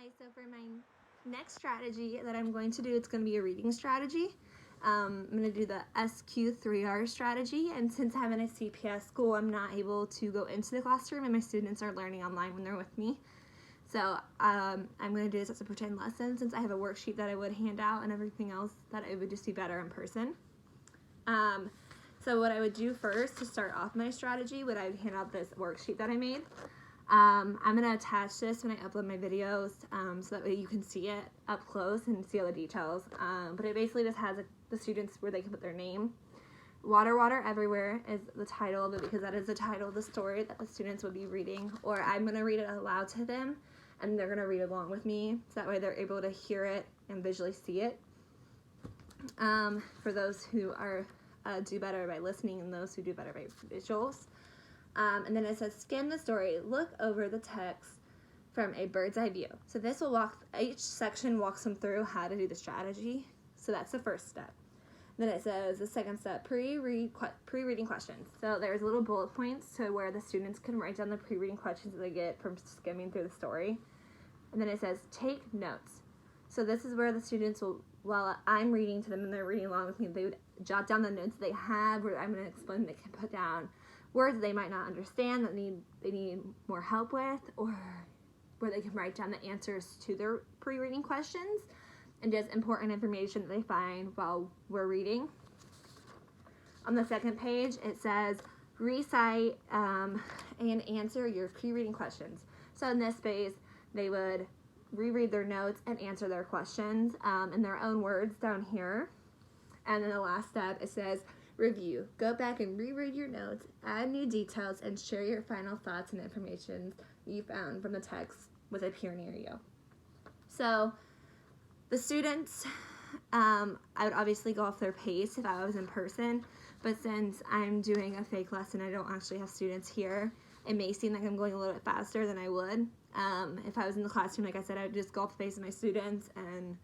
Hi, so for my next strategy that I'm going to do, it's going to be a reading strategy. I'm going to do the SQ3R strategy, and since I'm in a CPS school, I'm not able to go into the classroom, and my students are learning online when they're with me. So I'm going to do this as a pretend lesson since I have a worksheet that I would hand out and everything else that it would just be better in person. So what I would do first to start off my strategy would I would hand out this worksheet that I made. I'm going to attach this when I upload my videos so that way you can see it up close and see all the details. But it basically just has the students where they can put their name. Water, Water Everywhere is the title of it because that is the title of the story that the students would be reading. Or I'm going to read it aloud to them and they're going to read along with me so that way they're able to hear it and visually see it. For those who are do better by listening and those who do better by visuals. And then it says, skim the story, look over the text from a bird's eye view. So this will each section walks them through how to do the strategy. So that's the first step. Then it says the second step, pre-reading questions. So there's little bullet points to where the students can write down the pre-reading questions that they get from skimming through the story. And then it says, take notes. So this is where the students will, while I'm reading to them and they're reading along with me, they would jot down the notes they have, where I'm going to explain, they can put down words they might not understand that they need more help with, or where they can write down the answers to their pre-reading questions and just important information that they find while we're reading. On the second page, it says recite and answer your pre-reading questions. So in this phase, they would reread their notes and answer their questions in their own words down here. And then the last step, it says review. Go back and reread your notes, add new details, and share your final thoughts and information you found from the text with a peer near you. So the students, I would obviously go off their pace if I was in person, but since I'm doing a fake lesson, I don't actually have students here, it may seem like I'm going a little bit faster than I would. If I was in the classroom, like I said, I would just go off the pace of my students and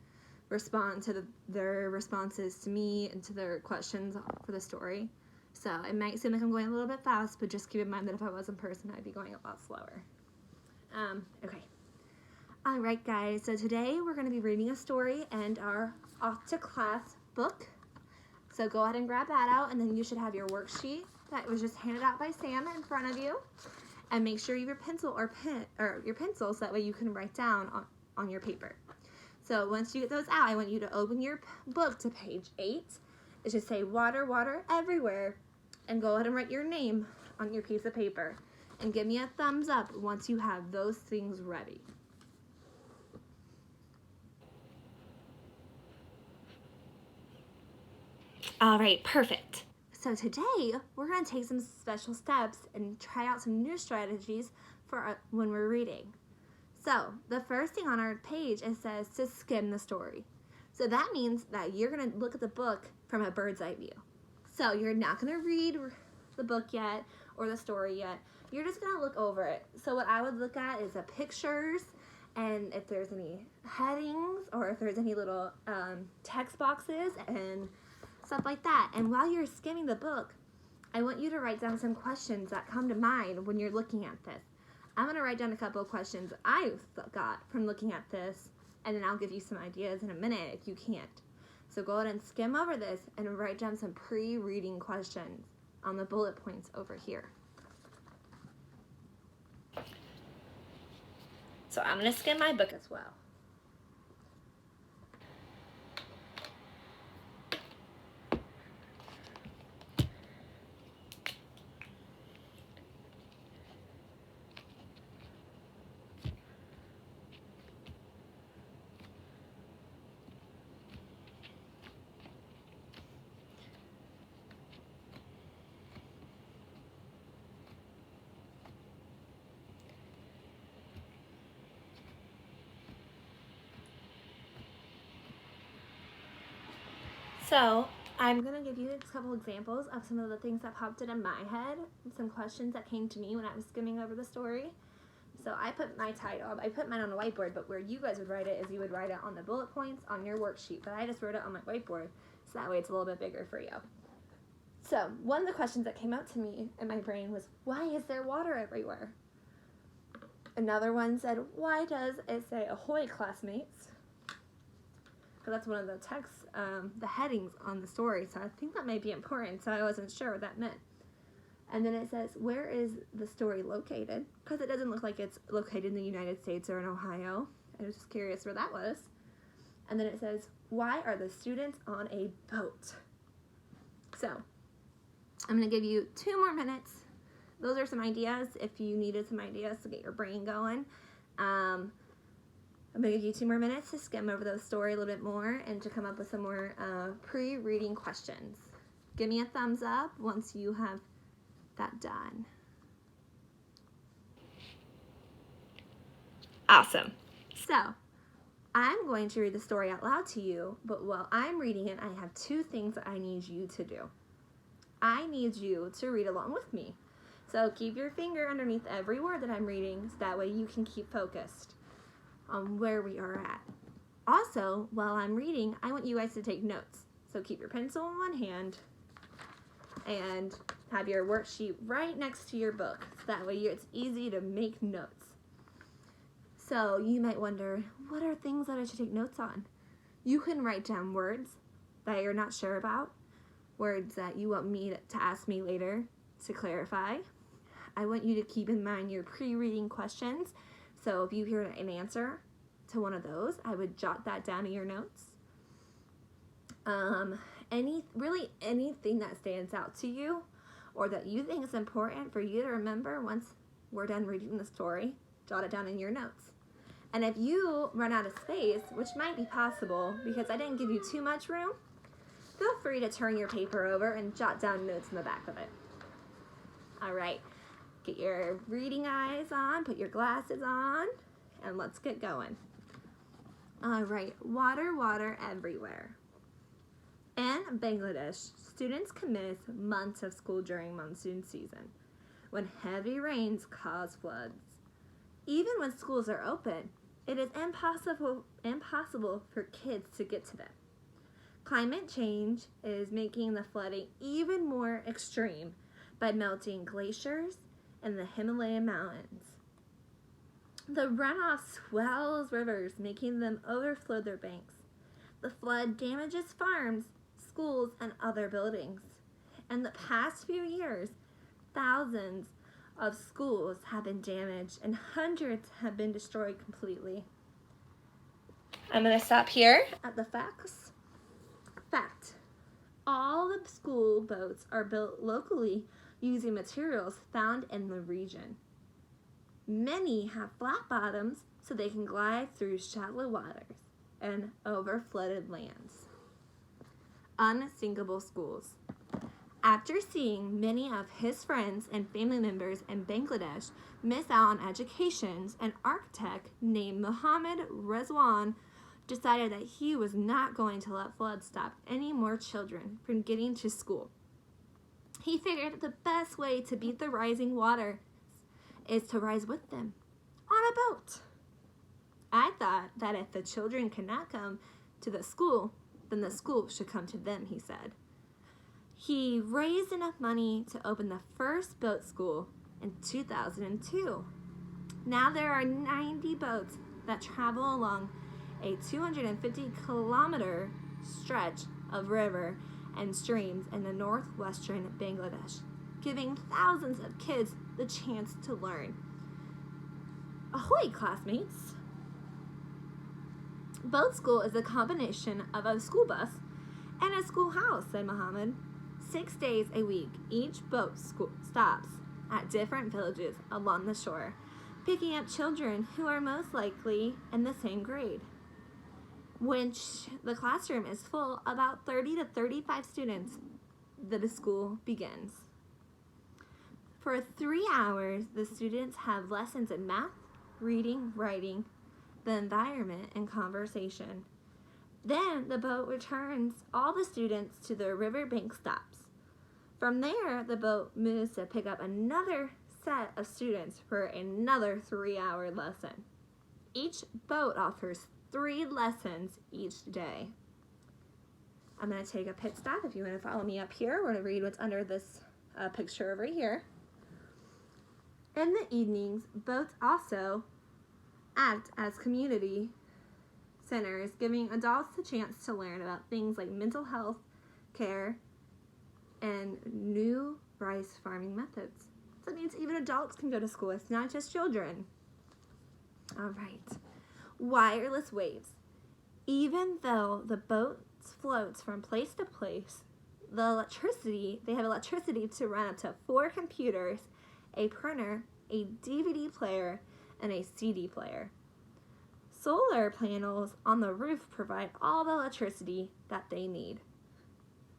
respond to their responses to me and to their questions for the story. So it might seem like I'm going a little bit fast, but just keep in mind that if I was in person, I'd be going a lot slower. Okay. All right, guys, so today we're going to be reading a story and our Off to Class book. So go ahead and grab that out, and then you should have your worksheet that was just handed out by Sam in front of you. And make sure you have your pencil or pen or your pencils, so that way you can write down on your paper. So once you get those out, I want you to open your book to page 8. It should say Water, Water Everywhere, and go ahead and write your name on your piece of paper. And give me a thumbs up once you have those things ready. All right, perfect. So today, we're going to take some special steps and try out some new strategies for when we're reading. So the first thing on our page, it says to skim the story. So that means that you're going to look at the book from a bird's eye view. So you're not going to read the book yet or the story yet. You're just going to look over it. So what I would look at is the pictures and if there's any headings or if there's any little text boxes and stuff like that. And while you're skimming the book, I want you to write down some questions that come to mind when you're looking at this. I'm going to write down a couple of questions I got from looking at this, and then I'll give you some ideas in a minute if you can't. So go ahead and skim over this and write down some pre-reading questions on the bullet points over here. So I'm going to skim my book as well. So I'm going to give you a couple examples of some of the things that popped into my head, some questions that came to me when I was skimming over the story. So I put my title, I put mine on the whiteboard, but where you guys would write it is you would write it on the bullet points on your worksheet, but I just wrote it on my whiteboard, so that way it's a little bit bigger for you. So one of the questions that came out to me in my brain was, why is there water everywhere? Another one said, why does it say ahoy, classmates? Because that's one of the text, the headings on the story. So I think that might be important. So I wasn't sure what that meant. And then it says, where is the story located? Because it doesn't look like it's located in the United States or in Ohio. I was just curious where that was. And then it says, why are the students on a boat? So I'm going to give you 2 more minutes. Those are some ideas if you needed some ideas to get your brain going. I'm going to give you 2 more minutes to skim over the story a little bit more and to come up with some more pre-reading questions. Give me a thumbs up once you have that done. Awesome. So I'm going to read the story out loud to you, but while I'm reading it, I have 2 things that I need you to do. I need you to read along with me. So keep your finger underneath every word that I'm reading so that way you can keep focused on where we are at. Also, while I'm reading, I want you guys to take notes. So keep your pencil in one hand and have your worksheet right next to your book. So that way it's easy to make notes. So you might wonder, what are things that I should take notes on? You can write down words that you're not sure about, words that you want me to ask me later to clarify. I want you to keep in mind your pre-reading questions. So if you hear an answer to one of those, I would jot that down in your notes. Anything that stands out to you or that you think is important for you to remember once we're done reading the story, jot it down in your notes. And if you run out of space, which might be possible because I didn't give you too much room, feel free to turn your paper over and jot down notes in the back of it. All right, get your reading eyes on, put your glasses on, and let's get going. All right, water, water everywhere. In Bangladesh, students can miss months of school during monsoon season, when heavy rains cause floods. Even when schools are open, it is impossible for kids to get to them. Climate change is making the flooding even more extreme by melting glaciers in the Himalayan mountains. The runoff swells rivers, making them overflow their banks. The flood damages farms, schools, and other buildings. In the past few years, thousands of schools have been damaged and hundreds have been destroyed completely. I'm going to stop here at the facts. Fact: all the school boats are built locally using materials found in the region. Many have flat bottoms so they can glide through shallow waters and over flooded lands. Unsinkable schools. After seeing many of his friends and family members in Bangladesh miss out on educations, an architect named Mohammed Rezwan decided that he was not going to let floods stop any more children from getting to school. He figured that the best way to beat the rising water is to rise with them on a boat. I thought that if the children cannot come to the school, then the school should come to them, he said. He raised enough money to open the first boat school in 2002. Now there are 90 boats that travel along a 250-kilometer stretch of river and streams in the northwestern Bangladesh, giving thousands of kids the chance to learn. Ahoy, classmates! Boat school is a combination of a school bus and a schoolhouse, said Mohammed. 6 days a week, each boat school stops at different villages along the shore, picking up children who are most likely in the same grade. When the classroom is full, about 30 to 35 students, the school begins. For 3 hours, the students have lessons in math, reading, writing, the environment, and conversation. Then the boat returns all the students to their riverbank stops. From there, the boat moves to pick up another set of students for another 3-hour lesson. Each boat offers 3 lessons each day. I'm going to take a pit stop. If you want to follow me up here, we're going to read what's under this picture over here. In the evenings, boats also act as community centers, giving adults the chance to learn about things like mental health care and new rice farming methods. So that means even adults can go to school. It's not just children. All right. Wireless waves. Even though the boat floats from place to place, they have electricity to run up to 4 computers, a printer, a DVD player, and a CD player. Solar panels on the roof provide all the electricity that they need.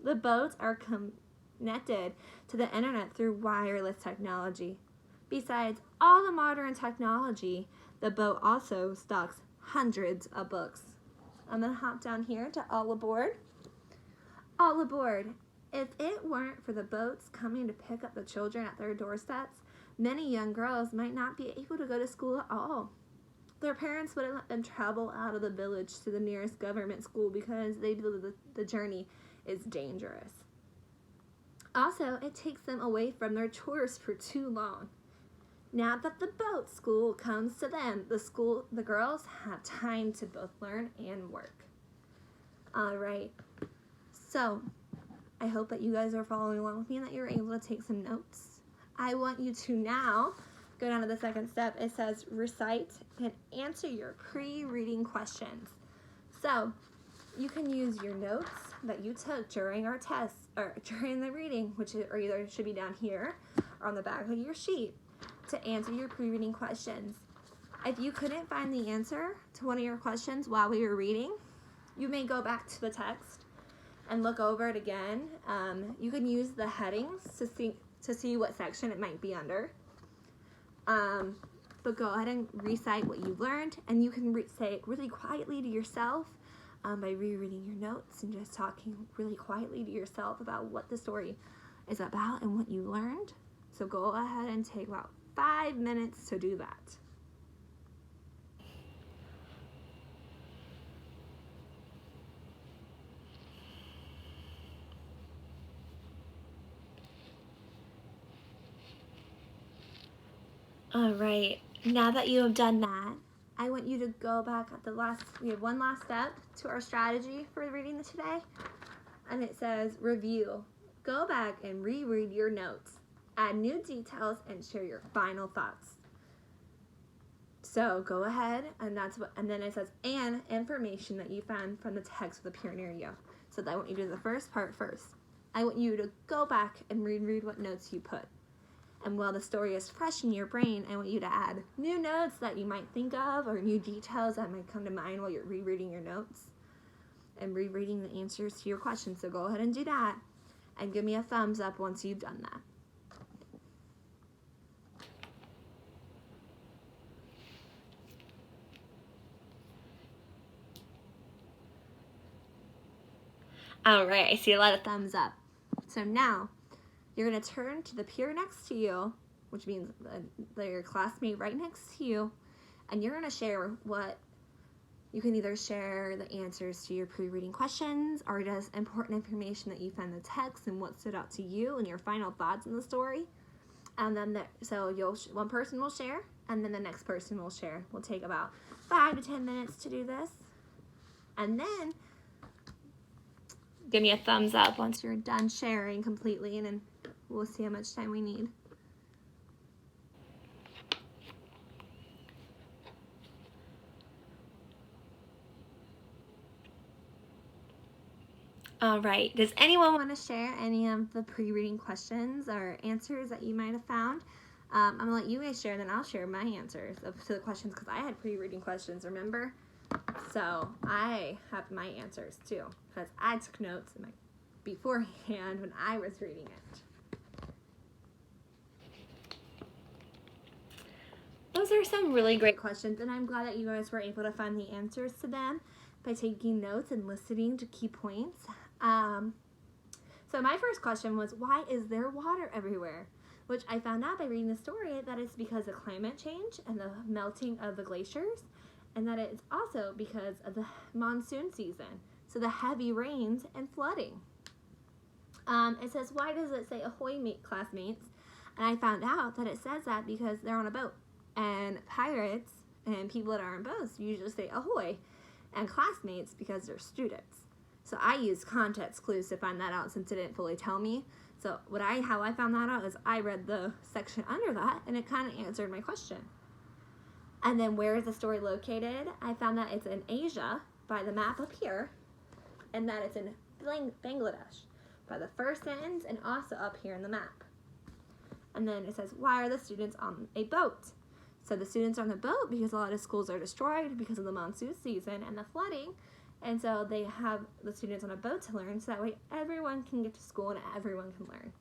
The boats are connected to the internet through wireless technology. Besides all the modern technology, the boat also stocks hundreds of books. I'm going to hop down here to All Aboard. All Aboard. If it weren't for the boats coming to pick up the children at their doorsteps, many young girls might not be able to go to school at all. Their parents wouldn't let them travel out of the village to the nearest government school because they believe the journey is dangerous. Also, it takes them away from their chores for too long. Now that the boat school comes to them, the girls have time to both learn and work. All right. So, I hope that you guys are following along with me and that you're able to take some notes. I want you to now go down to the second step. It says recite and answer your pre-reading questions. So, you can use your notes that you took during our test or during the reading, which either should be down here or on the back of your sheet, to answer your pre-reading questions. If you couldn't find the answer to one of your questions while we were reading, you may go back to the text and look over it again. You can use the headings to see what section it might be under. But go ahead and recite what you learned, and you can say it really quietly to yourself by rereading your notes and just talking really quietly to yourself about what the story is about and what you learned. So go ahead and take about 5 minutes to do that. All right, now that you have done that, I want you to go back at we have one last step to our strategy for reading today, and it says review. Go back and reread your notes, add new details, and share your final thoughts. So go ahead, and then it says, and information that you found from the text will appear near you. So I want you to do the first part first. I want you to go back and reread what notes you put. And while the story is fresh in your brain, I want you to add new notes that you might think of or new details that might come to mind while you're rereading your notes and rereading the answers to your questions. So go ahead and do that and give me a thumbs up once you've done that. All right, I see a lot of thumbs up. So now you're going to turn to the peer next to you, which means your classmate right next to you, and you're going to share you can either share the answers to your pre-reading questions or just important information that you found in the text and what stood out to you and your final thoughts in the story. And then one person will share, and then the next person will share. We'll take about 5 to 10 minutes to do this. And then give me a thumbs up once you're done sharing completely, and then we'll see how much time we need. All right, does anyone want to share any of the pre-reading questions or answers that you might have found? I'm going to let you guys share, then I'll share my answers to the questions because I had pre-reading questions, remember? So I have my answers too because I took notes beforehand when I was reading it. Those are some really great questions, and I'm glad that you guys were able to find the answers to them by taking notes and listening to key points. So my first question was, why is there water everywhere? Which I found out by reading the story that it's because of climate change and the melting of the glaciers, and that it's also because of the monsoon season, so the heavy rains and flooding. It says, why does it say ahoy, classmates? And I found out that it says that because they're on a boat. And pirates and people that are on boats usually say ahoy. And classmates because they're students. So I used context clues to find that out since it didn't fully tell me. So how I found that out is I read the section under that, and it kind of answered my question. And then where is the story located? I found that it's in Asia by the map up here, and that it's in Bangladesh by the first sentence and also up here in the map. And then it says, why are the students on a boat? So the students are on the boat because a lot of schools are destroyed because of the monsoon season and the flooding. And so they have the students on a boat to learn, so that way everyone can get to school and everyone can learn.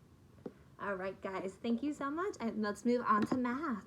All right, guys, thank you so much, and let's move on to math.